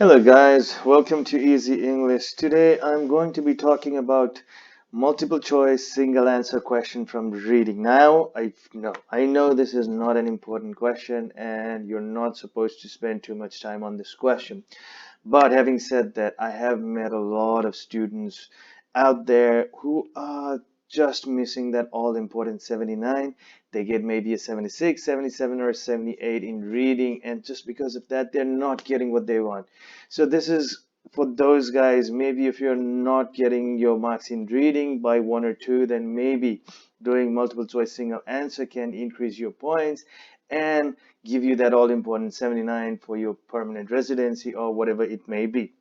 Hello guys, welcome to Easy English. Today I'm going to be talking about multiple choice single answer question from reading. Now, I know this is not an important question and you're not supposed to spend too much time on this question. But having said that, I have met a lot of students out there who are just missing that all important 79. They get maybe a 76, 77, or a 78 in reading, and just because of that, they're not getting what they want. So this is for those guys. Maybe if you're not getting your marks in reading by one or two, then maybe doing multiple choice single answer can increase your points and give you that all important 79 for your permanent residency or whatever it may be.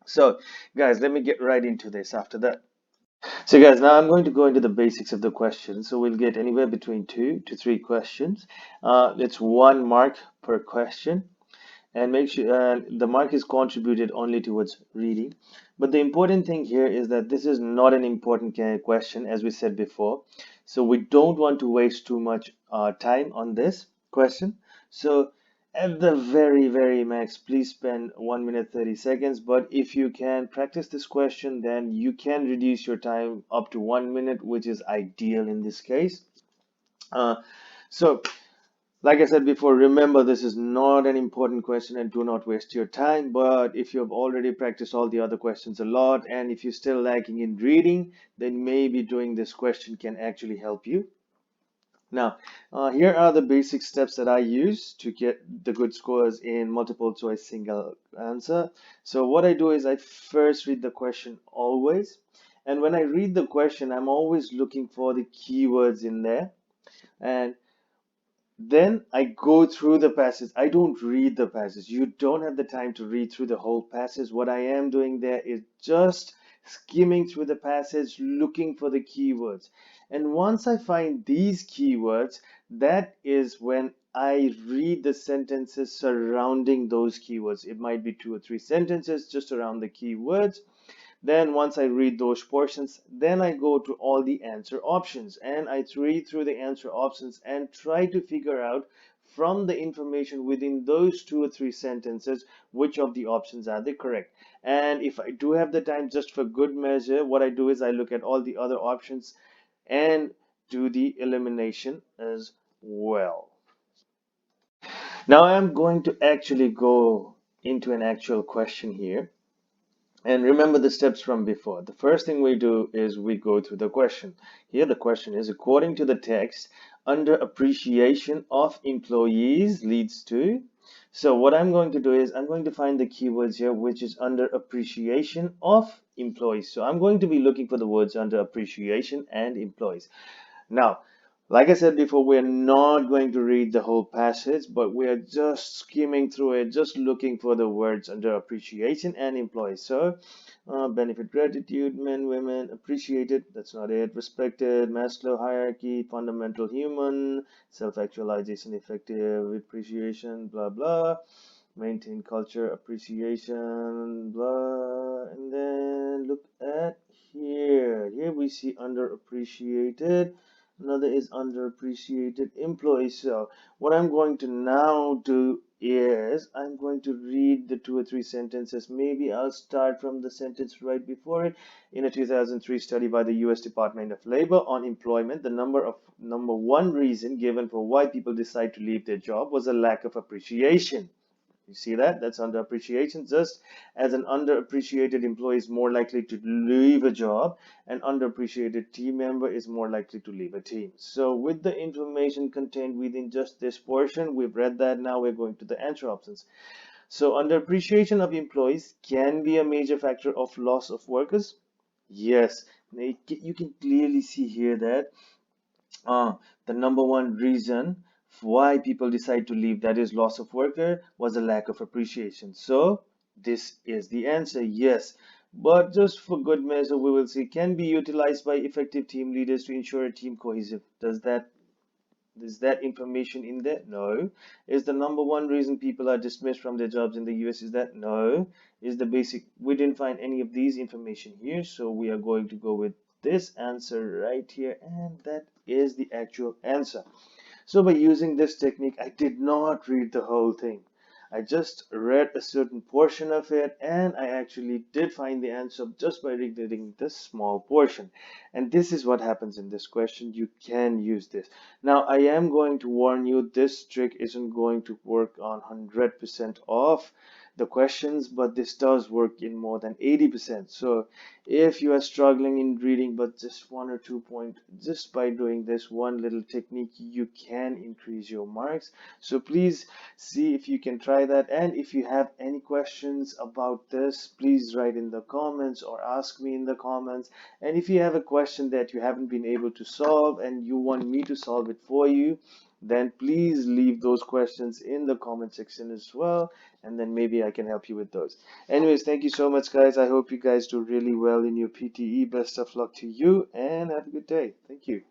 So, guys, let me get right into this after that. So, guys, now I'm going to go into the basics of the question. So, we'll get anywhere between 2 to 3 questions. It's 1 mark per question, and make sure the mark is contributed only towards reading. But the important thing here is that this is not an important question, as we said before. So we don't want to waste too much time on this question. So at the very max, please spend 1 minute 30 seconds. But if you can practice this question, then you can reduce your time up to 1 minute, which is ideal in this case. Uh, so like I said before, remember this is not an important question and do not waste your time. But if you have already practiced all the other questions a lot and if you're still lacking in reading, then maybe doing this question can actually help you. Now, here are the basic steps that I use to get the good scores in multiple choice single answer. So what I do is I first read the question always. And when I read the question, I'm always looking for the keywords in there. And then I go through the passage. I don't read the passage. You don't have the time to read through the whole passage. What I am doing there is just skimming through the passage, looking for the keywords. And once I find these keywords, that is when I read the sentences surrounding those keywords. It might be 2 or 3 sentences just around the keywords. Then once I read those portions, then I go to all the answer options and I read through the answer options and try to figure out from the information within those 2 or 3 sentences which of the options are the correct. And if I do have the time, just for good measure, what I do is I look at all the other options and do the elimination as well. Now I'm going to actually go into an actual question here. And remember the steps from before. The first thing we do is we go through the question. Here the question is, according to the text, under appreciation of employees leads to. So what I'm going to do is I'm going to find the keywords here, which is under appreciation of employees. So I'm going to be looking for the words under appreciation and employees. Now, like I said before, we're not going to read the whole passage, but we are just skimming through it, just looking for the words under appreciation and employees. So, benefit, gratitude, men, women, appreciated, that's not it, respected, Maslow hierarchy, fundamental human, self-actualization, effective appreciation, blah, blah, maintain culture, appreciation, blah, and then look at here. Here we see underappreciated. Another is underappreciated employees. So what I'm going to now do is I'm going to read the 2 or 3 sentences. Maybe I'll start from the sentence right before it. In a 2003 study by the US Department of Labor on employment, the number one reason given for why people decide to leave their job was a lack of appreciation. You see that? That's underappreciation. Just as an underappreciated employee is more likely to leave a job, an underappreciated team member is more likely to leave a team. So with the information contained within just this portion, we've read that. Now we're going to the answer options. So underappreciation of employees can be a major factor of loss of workers. Yes, you can clearly see here that the number one reason why people decide to leave, that is loss of worker, was a lack of appreciation. So this is the answer, yes. But just for good measure, we will see can be utilized by effective team leaders to ensure a team cohesive. Is that information in there? No. Is the number one reason people are dismissed from their jobs in the US? Is that? No. Is the basic? We didn't find any of these information here, so we are going to go with this answer right here, and that is the actual answer. So by using this technique, I did not read the whole thing. I just read a certain portion of it, and I actually did find the answer just by reading this small portion. And this is what happens in this question. You can use this. Now, I am going to warn you, this trick isn't going to work on 100% of the questions, but this does work in more than 80%. So if you are struggling in reading, but just 1 or 2 points, just by doing this one little technique, you can increase your marks. So please see if you can try that. And if you have any questions about this, please write in the comments or ask me in the comments. And if you have a question that you haven't been able to solve and you want me to solve it for you, then please leave those questions in the comment section as well, and then maybe I can help you with those. Anyways, thank you so much, guys. I hope you guys do really well in your PTE. Best of luck to you, and have a good day. Thank you.